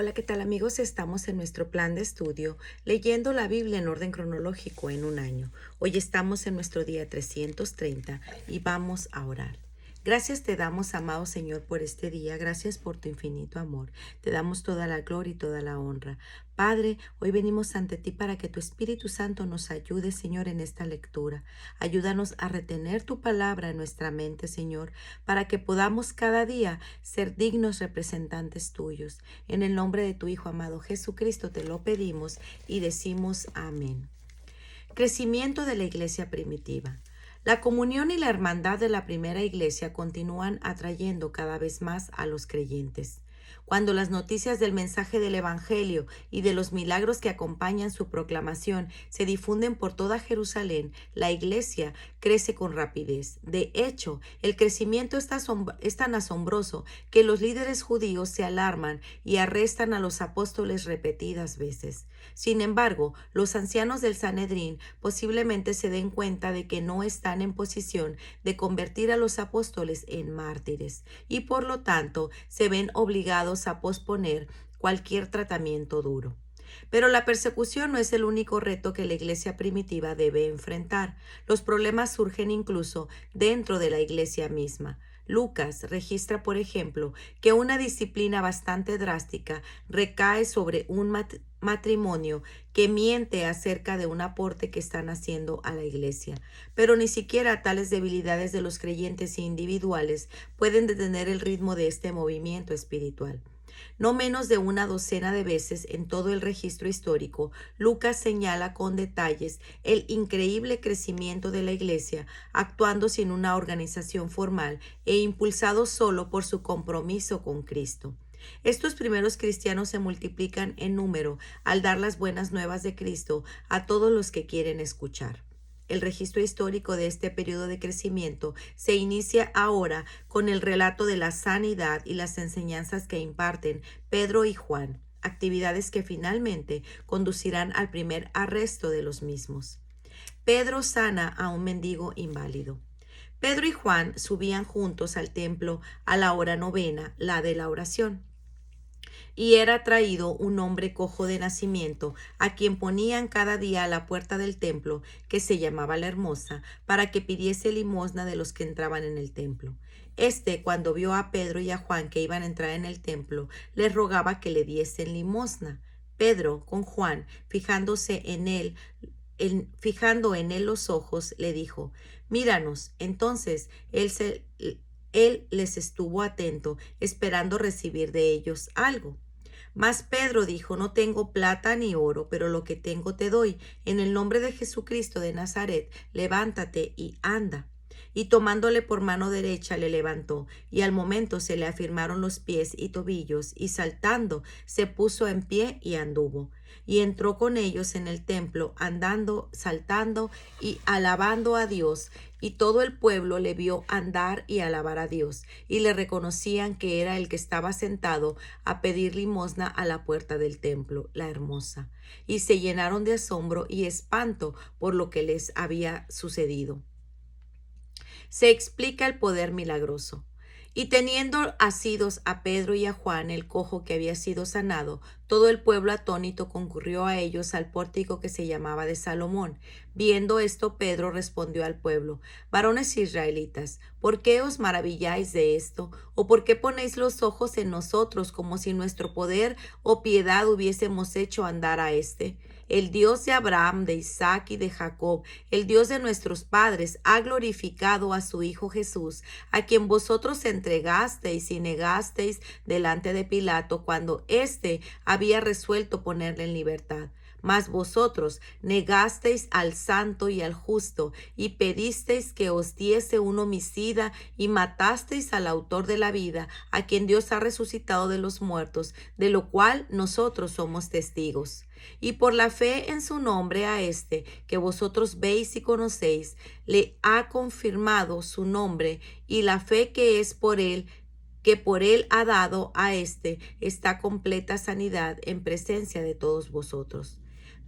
Hola, ¿qué tal amigos? Estamos en nuestro plan de estudio leyendo la Biblia en orden cronológico en un año. Hoy estamos en nuestro día 330 y vamos a orar. Gracias te damos, amado Señor, por este día. Gracias por tu infinito amor. Te damos toda la gloria y toda la honra. Padre, hoy venimos ante ti para que tu Espíritu Santo nos ayude, Señor, en esta lectura. Ayúdanos a retener tu palabra en nuestra mente, Señor, para que podamos cada día ser dignos representantes tuyos. En el nombre de tu Hijo amado Jesucristo te lo pedimos y decimos amén. Crecimiento de la iglesia primitiva. La comunión y la hermandad de la primera iglesia continúan atrayendo cada vez más a los creyentes. Cuando las noticias del mensaje del Evangelio y de los milagros que acompañan su proclamación se difunden por toda Jerusalén, la iglesia crece con rapidez. De hecho, el crecimiento es tan asombroso que los líderes judíos se alarman y arrestan a los apóstoles repetidas veces. Sin embargo, los ancianos del Sanedrín posiblemente se den cuenta de que no están en posición de convertir a los apóstoles en mártires y por lo tanto se ven obligados a posponer cualquier tratamiento duro. Pero la persecución no es el único reto que la iglesia primitiva debe enfrentar. Los problemas surgen incluso dentro de la iglesia misma. Lucas registra, por ejemplo, que una disciplina bastante drástica recae sobre un matrimonio que miente acerca de un aporte que están haciendo a la iglesia. Pero ni siquiera tales debilidades de los creyentes individuales pueden detener el ritmo de este movimiento espiritual. No menos de una docena de veces en todo el registro histórico, Lucas señala con detalles el increíble crecimiento de la Iglesia, actuando sin una organización formal e impulsado solo por su compromiso con Cristo. Estos primeros cristianos se multiplican en número al dar las buenas nuevas de Cristo a todos los que quieren escuchar. El registro histórico de este periodo de crecimiento se inicia ahora con el relato de la sanidad y las enseñanzas que imparten Pedro y Juan, actividades que finalmente conducirán al primer arresto de los mismos. Pedro sana a un mendigo inválido. Pedro y Juan subían juntos al templo a la hora novena, la de la oración. Y era traído un hombre cojo de nacimiento, a quien ponían cada día a la puerta del templo, que se llamaba la Hermosa, para que pidiese limosna de los que entraban en el templo. Cuando vio a Pedro y a Juan que iban a entrar en el templo, les rogaba que le diesen limosna. Pedro, con Juan, fijando en él los ojos, le dijo: Míranos. Entonces él les estuvo atento, esperando recibir de ellos algo. Mas Pedro dijo: No tengo plata ni oro, pero lo que tengo te doy. En el nombre de Jesucristo de Nazaret, levántate y anda. Y tomándole por mano derecha le levantó, y al momento se le afirmaron los pies y tobillos, y saltando se puso en pie y anduvo. Y entró con ellos en el templo, andando, saltando y alabando a Dios. Y todo el pueblo le vio andar y alabar a Dios, y le reconocían que era el que estaba sentado a pedir limosna a la puerta del templo, la Hermosa. Y se llenaron de asombro y espanto por lo que les había sucedido. Se explica el poder milagroso. Y teniendo asidos a Pedro y a Juan, el cojo que había sido sanado, todo el pueblo atónito concurrió a ellos al pórtico que se llamaba de Salomón. Viendo esto, Pedro respondió al pueblo: Varones israelitas, ¿por qué os maravilláis de esto? ¿O por qué ponéis los ojos en nosotros como si nuestro poder o piedad hubiésemos hecho andar a éste? El Dios de Abraham, de Isaac y de Jacob, el Dios de nuestros padres, ha glorificado a su Hijo Jesús, a quien vosotros entregasteis y negasteis delante de Pilato cuando éste había resuelto ponerle en libertad. Mas vosotros negasteis al santo y al justo, y pedisteis que os diese un homicida, y matasteis al autor de la vida, a quien Dios ha resucitado de los muertos, de lo cual nosotros somos testigos. Y por la fe en su nombre a que vosotros veis y conocéis, le ha confirmado su nombre, y la fe que por él ha dado a esta completa sanidad en presencia de todos vosotros.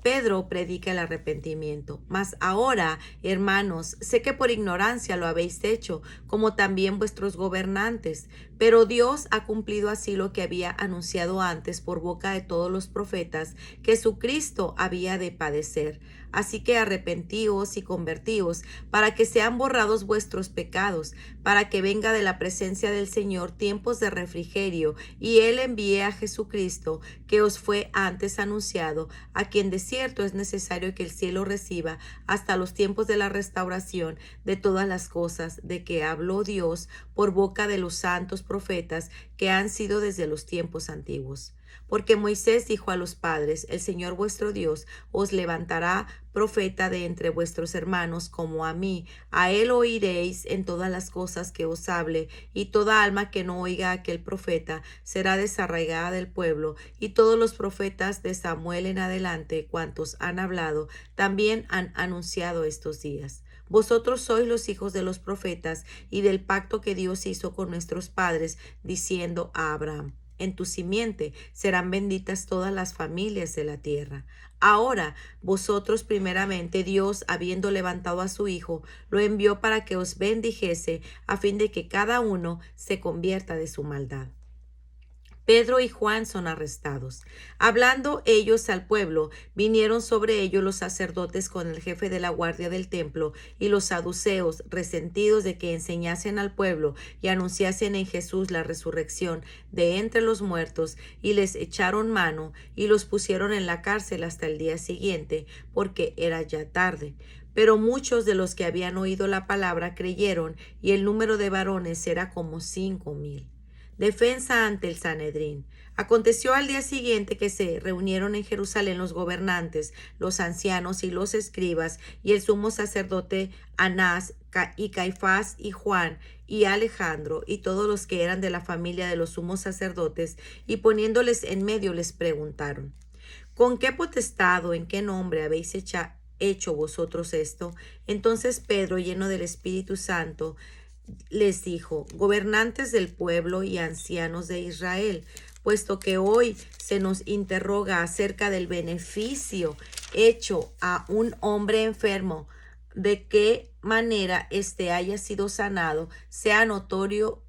Pedro predica el arrepentimiento. Mas ahora, hermanos, sé que por ignorancia lo habéis hecho, como también vuestros gobernantes. Pero Dios ha cumplido así lo que había anunciado antes por boca de todos los profetas, que su Cristo había de padecer. Así que arrepentíos y convertíos, para que sean borrados vuestros pecados, para que venga de la presencia del Señor tiempos de refrigerio, y Él envíe a Jesucristo, que os fue antes anunciado, a quien de cierto es necesario que el cielo reciba hasta los tiempos de la restauración de todas las cosas, de que habló Dios por boca de los santos profetas que han sido desde los tiempos antiguos. Porque Moisés dijo a los padres: el Señor vuestro Dios os levantará profeta de entre vuestros hermanos como a mí. A él oiréis en todas las cosas que os hable, y toda alma que no oiga a aquel profeta será desarraigada del pueblo. Y todos los profetas de Samuel en adelante, cuantos han hablado, también han anunciado estos días. Vosotros sois los hijos de los profetas y del pacto que Dios hizo con nuestros padres, diciendo a Abraham: en tu simiente serán benditas todas las familias de la tierra. Ahora, vosotros primeramente, Dios, habiendo levantado a su Hijo, lo envió para que os bendijese, a fin de que cada uno se convierta de su maldad. Pedro y Juan son arrestados. Hablando ellos al pueblo, vinieron sobre ellos los sacerdotes con el jefe de la guardia del templo y los saduceos, resentidos de que enseñasen al pueblo y anunciasen en Jesús la resurrección de entre los muertos, y les echaron mano y los pusieron en la cárcel hasta el día siguiente, porque era ya tarde. Pero muchos de los que habían oído la palabra creyeron, y el número de varones era como 5,000. Defensa ante el Sanedrín. Aconteció al día siguiente que se reunieron en Jerusalén los gobernantes, los ancianos y los escribas, y el sumo sacerdote Anás, y Caifás, y Juan, y Alejandro, y todos los que eran de la familia de los sumos sacerdotes, y poniéndoles en medio les preguntaron: ¿con qué potestad o en qué nombre habéis hecho vosotros esto? Entonces Pedro, lleno del Espíritu Santo, les dijo: gobernantes del pueblo y ancianos de Israel, puesto que hoy se nos interroga acerca del beneficio hecho a un hombre enfermo, de qué manera éste haya sido sanado, sea notorio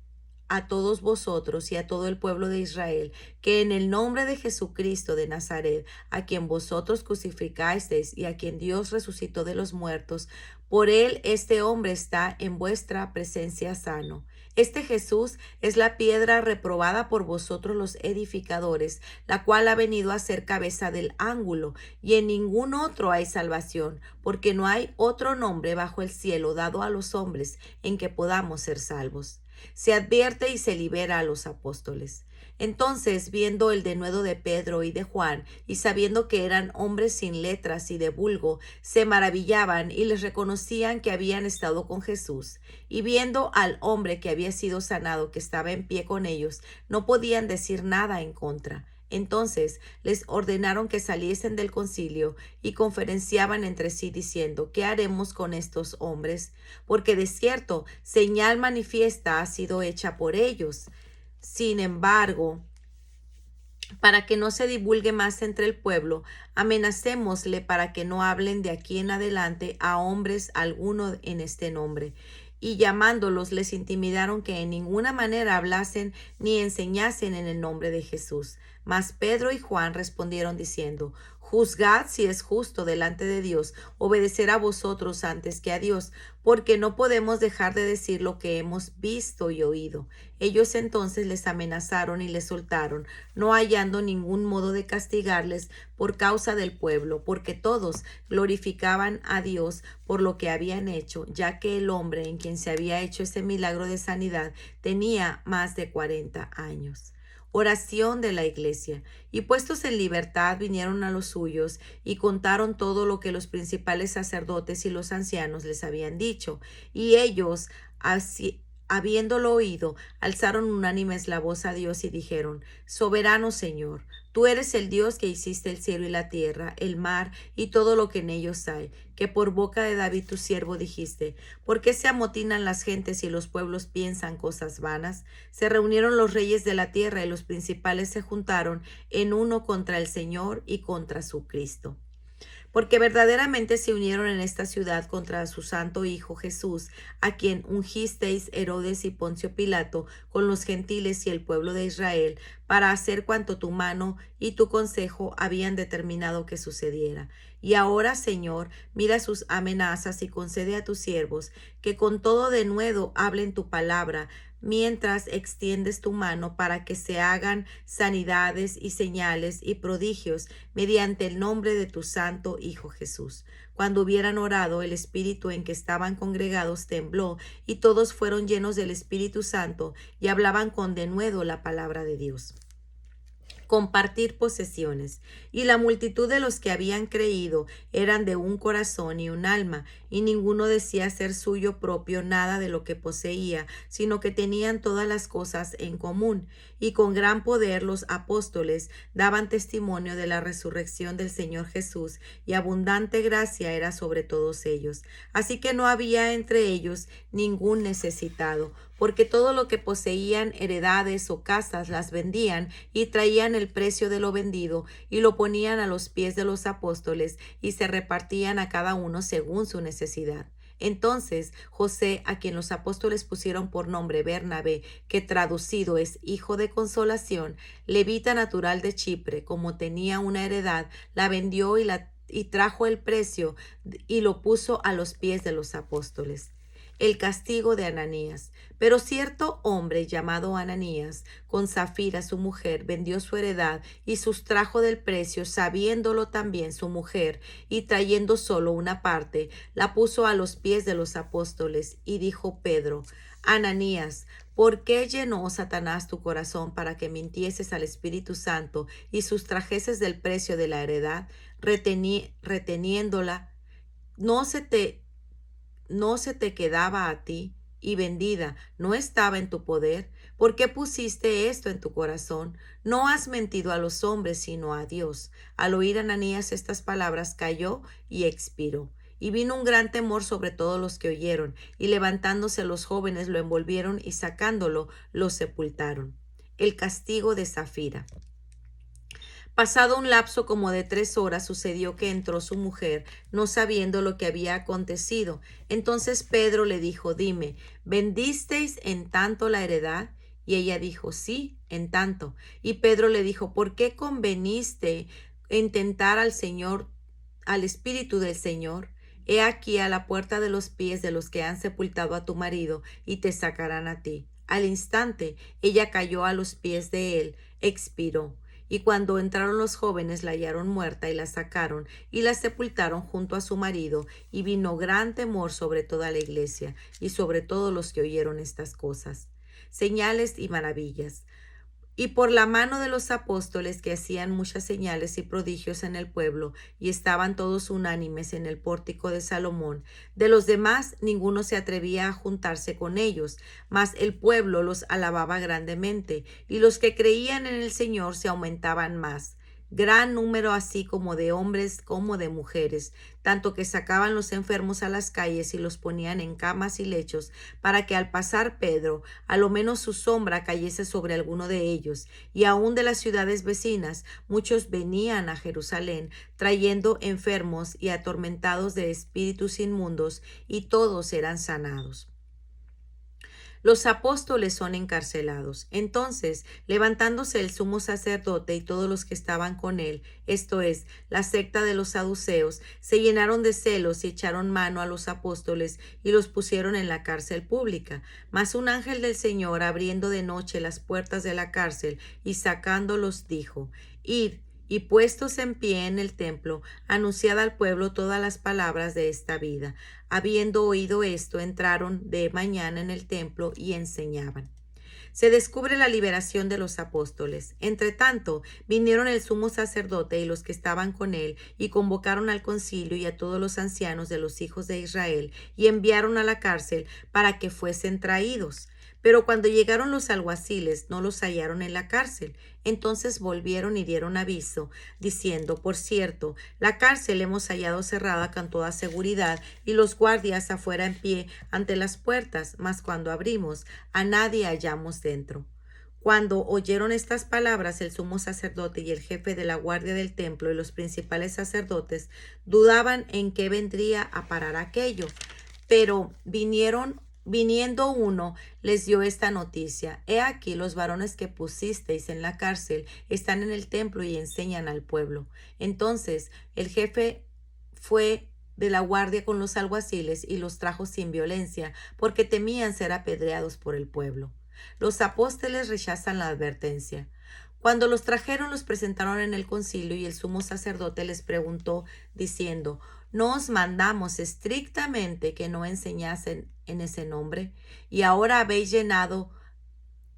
a todos vosotros y a todo el pueblo de Israel, que en el nombre de Jesucristo de Nazaret, a quien vosotros crucificasteis y a quien Dios resucitó de los muertos, por él este hombre está en vuestra presencia sano. Este Jesús es la piedra reprobada por vosotros los edificadores, la cual ha venido a ser cabeza del ángulo, y en ningún otro hay salvación, porque no hay otro nombre bajo el cielo dado a los hombres en que podamos ser salvos. Se advierte y se libera a los apóstoles. Entonces, viendo el denuedo de Pedro y de Juan, y sabiendo que eran hombres sin letras y de vulgo, se maravillaban y les reconocían que habían estado con Jesús. Y viendo al hombre que había sido sanado, que estaba en pie con ellos, no podían decir nada en contra. Entonces les ordenaron que saliesen del concilio, y conferenciaban entre sí diciendo: ¿qué haremos con estos hombres? Porque de cierto señal manifiesta ha sido hecha por ellos. Sin embargo, para que no se divulgue más entre el pueblo, amenacémosle para que no hablen de aquí en adelante a hombres alguno en este nombre. Y llamándolos les intimidaron que en ninguna manera hablasen ni enseñasen en el nombre de Jesús. Mas Pedro y Juan respondieron diciendo: juzgad si es justo delante de Dios obedecer a vosotros antes que a Dios, porque no podemos dejar de decir lo que hemos visto y oído. Ellos entonces les amenazaron y les soltaron, no hallando ningún modo de castigarles por causa del pueblo, porque todos glorificaban a Dios por lo que habían hecho, ya que el hombre en quien se había hecho ese milagro de sanidad tenía más de 40 años. Oración de la iglesia. Y puestos en libertad vinieron a los suyos y contaron todo lo que los principales sacerdotes y los ancianos les habían dicho. Y ellos, habiéndolo oído, alzaron unánimes la voz a Dios y dijeron: soberano Señor, tú eres el Dios que hiciste el cielo y la tierra, el mar y todo lo que en ellos hay, que por boca de David tu siervo dijiste: ¿por qué se amotinan las gentes y los pueblos piensan cosas vanas? Se reunieron los reyes de la tierra y los principales se juntaron en uno contra el Señor y contra su Cristo. Porque verdaderamente se unieron en esta ciudad contra su santo Hijo Jesús, a quien ungisteis Herodes y Poncio Pilato con los gentiles y el pueblo de Israel, para hacer cuanto tu mano y tu consejo habían determinado que sucediera. Y ahora, Señor, mira sus amenazas y concede a tus siervos que con todo denuedo hablen tu palabra, mientras extiendes tu mano para que se hagan sanidades y señales y prodigios mediante el nombre de tu santo Hijo Jesús. Cuando hubieran orado, el espíritu en que estaban congregados tembló, y todos fueron llenos del Espíritu Santo y hablaban con denuedo la palabra de Dios. Compartir posesiones. Y la multitud de los que habían creído eran de un corazón y un alma, y ninguno decía ser suyo propio nada de lo que poseía, sino que tenían todas las cosas en común. Y con gran poder los apóstoles daban testimonio de la resurrección del Señor Jesús, y abundante gracia era sobre todos ellos. Así que no había entre ellos ningún necesitado, porque todo lo que poseían, heredades o casas, las vendían y traían el precio de lo vendido y lo ponían a los pies de los apóstoles, y se repartían a cada uno según su necesidad. Entonces José, a quien los apóstoles pusieron por nombre Bernabé, que traducido es hijo de consolación, levita natural de Chipre, como tenía una heredad, la vendió y trajo el precio y lo puso a los pies de los apóstoles. El castigo de Ananías. Pero cierto hombre llamado Ananías, con Zafira su mujer, vendió su heredad y sustrajo del precio, sabiéndolo también su mujer, y trayendo solo una parte, la puso a los pies de los apóstoles, y dijo Pedro: Ananías, ¿por qué llenó Satanás tu corazón para que mintieses al Espíritu Santo y sustrajeses del precio de la heredad, reteniéndola? ¿No se te quedaba a ti, y vendida no estaba en tu poder? ¿Por qué pusiste esto en tu corazón? No has mentido a los hombres, sino a Dios. Al oír Ananías estas palabras, cayó y expiró. Y vino un gran temor sobre todos los que oyeron, y levantándose los jóvenes lo envolvieron, y sacándolo lo sepultaron. El castigo de Zafira. Pasado un lapso como de 3 horas, sucedió que entró su mujer, no sabiendo lo que había acontecido. Entonces Pedro le dijo: Dime, ¿vendisteis en tanto la heredad? Y ella dijo: Sí, en tanto. Y Pedro le dijo: ¿Por qué conveniste en tentar al Señor, al Espíritu del Señor? He aquí a la puerta de los pies de los que han sepultado a tu marido, y te sacarán a ti. Al instante ella cayó a los pies de él, expiró. Y cuando entraron los jóvenes, la hallaron muerta, y la sacaron y la sepultaron junto a su marido. Y vino gran temor sobre toda la iglesia y sobre todos los que oyeron estas cosas. Señales y maravillas. Y por la mano de los apóstoles, que hacían muchas señales y prodigios en el pueblo, y estaban todos unánimes en el pórtico de Salomón. De los demás ninguno se atrevía a juntarse con ellos, mas el pueblo los alababa grandemente, y los que creían en el Señor se aumentaban más. Gran número así como de hombres como de mujeres, tanto que sacaban los enfermos a las calles y los ponían en camas y lechos, para que al pasar Pedro, a lo menos su sombra cayese sobre alguno de ellos. Y aun de las ciudades vecinas, muchos venían a Jerusalén, trayendo enfermos y atormentados de espíritus inmundos, y todos eran sanados. Los apóstoles son encarcelados. Entonces, levantándose el sumo sacerdote y todos los que estaban con él, esto es, la secta de los saduceos, se llenaron de celos y echaron mano a los apóstoles y los pusieron en la cárcel pública. Mas un ángel del Señor, abriendo de noche las puertas de la cárcel y sacándolos, dijo: Id, y puestos en pie en el templo, anunciad al pueblo todas las palabras de esta vida. Habiendo oído esto, entraron de mañana en el templo y enseñaban. Se descubre la liberación de los apóstoles. Entretanto, vinieron el sumo sacerdote y los que estaban con él, y convocaron al concilio y a todos los ancianos de los hijos de Israel, y enviaron a la cárcel para que fuesen traídos. Pero cuando llegaron los alguaciles, no los hallaron en la cárcel. Entonces volvieron y dieron aviso, diciendo: Por cierto, la cárcel hemos hallado cerrada con toda seguridad, y los guardias afuera en pie ante las puertas, mas cuando abrimos, a nadie hallamos dentro. Cuando oyeron estas palabras, el sumo sacerdote y el jefe de la guardia del templo y los principales sacerdotes dudaban en qué vendría a parar aquello. Pero viniendo uno, les dio esta noticia: He aquí, los varones que pusisteis en la cárcel están en el templo y enseñan al pueblo. Entonces el jefe fue de la guardia con los alguaciles y los trajo sin violencia, porque temían ser apedreados por el pueblo. Los apóstoles rechazan la advertencia. Cuando los trajeron, los presentaron en el concilio, y el sumo sacerdote les preguntó, diciendo: ¿No os mandamos estrictamente que no enseñasen en ese nombre? Y ahora habéis llenado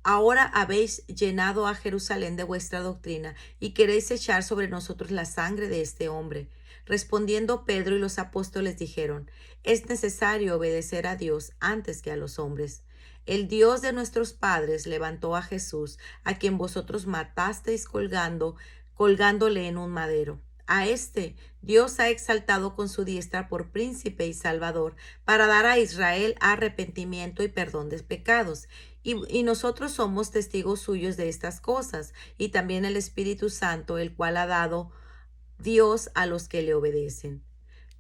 a Jerusalén de vuestra doctrina, y queréis echar sobre nosotros la sangre de este hombre. Respondiendo Pedro y los apóstoles dijeron: Es necesario obedecer a Dios antes que a los hombres. El Dios de nuestros padres levantó a Jesús, a quien vosotros matasteis colgándole en un madero. A este Dios ha exaltado con su diestra por príncipe y salvador, para dar a Israel arrepentimiento y perdón de pecados. Y nosotros somos testigos suyos de estas cosas, y también el Espíritu Santo, el cual ha dado Dios a los que le obedecen.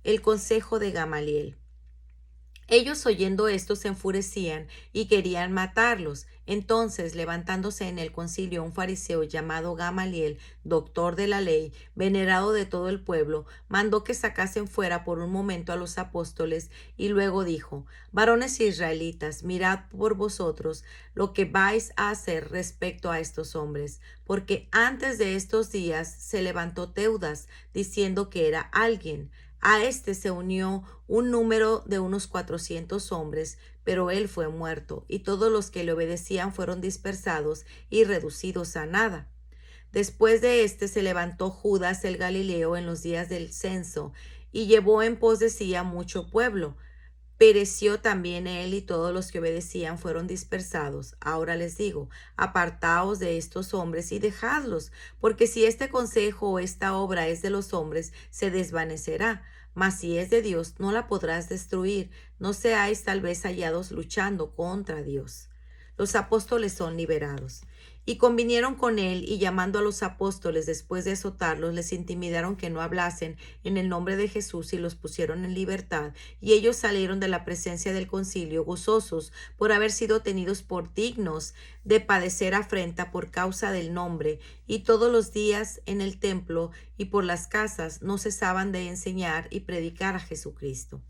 El consejo de Gamaliel. Ellos, oyendo esto, se enfurecían y querían matarlos. Entonces, levantándose en el concilio un fariseo llamado Gamaliel, doctor de la ley, venerado de todo el pueblo, mandó que sacasen fuera por un momento a los apóstoles, y luego dijo: Varones israelitas, mirad por vosotros lo que vais a hacer respecto a estos hombres, porque antes de estos días se levantó Teudas, diciendo que era alguien. A este se unió un número de unos 400 hombres, pero él fue muerto, y todos los que le obedecían fueron dispersados y reducidos a nada. Después de éste se levantó Judas el Galileo en los días del censo, y llevó en pos de sí a mucho pueblo. Pereció también él, y todos los que obedecían fueron dispersados. Ahora les digo: apartaos de estos hombres y dejadlos, porque si este consejo o esta obra es de los hombres, se desvanecerá. Mas si es de Dios, no la podrás destruir. No seáis tal vez hallados luchando contra Dios. Los apóstoles son liberados. Y convinieron con él, y llamando a los apóstoles después de azotarlos, les intimidaron que no hablasen en el nombre de Jesús, y los pusieron en libertad. Y ellos salieron de la presencia del concilio gozosos por haber sido tenidos por dignos de padecer afrenta por causa del nombre. Y todos los días en el templo y por las casas no cesaban de enseñar y predicar a Jesucristo.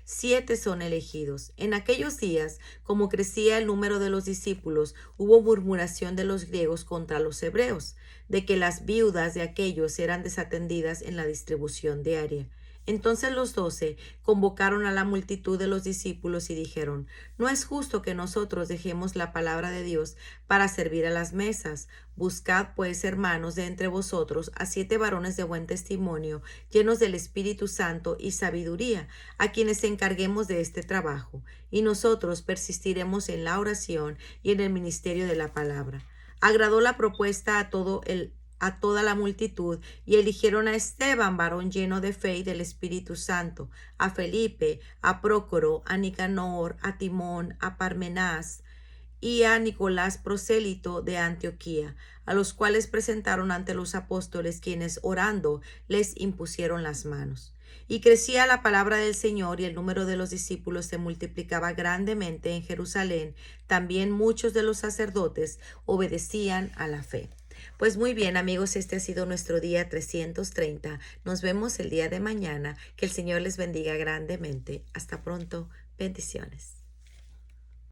7 son elegidos. En aquellos días, como crecía el número de los discípulos, hubo murmuración de los griegos contra los hebreos, de que las viudas de aquellos eran desatendidas en la distribución diaria. Entonces los 12 convocaron a la multitud de los discípulos y dijeron: No es justo que nosotros dejemos la palabra de Dios para servir a las mesas. Buscad pues, hermanos, de entre vosotros a 7 varones de buen testimonio, llenos del Espíritu Santo y sabiduría, a quienes encarguemos de este trabajo, y nosotros persistiremos en la oración y en el ministerio de la palabra. Agradó la propuesta a toda la multitud, y eligieron a Esteban, varón lleno de fe y del Espíritu Santo, a Felipe, a Prócoro, a Nicanor, a Timón, a Parmenás y a Nicolás, prosélito de Antioquía, a los cuales presentaron ante los apóstoles, quienes orando les impusieron las manos. Y crecía la palabra del Señor, y el número de los discípulos se multiplicaba grandemente en Jerusalén. También muchos de los sacerdotes obedecían a la fe. Pues muy bien, amigos, este ha sido nuestro día 330. Nos vemos el día de mañana. Que el Señor les bendiga grandemente. Hasta pronto. Bendiciones.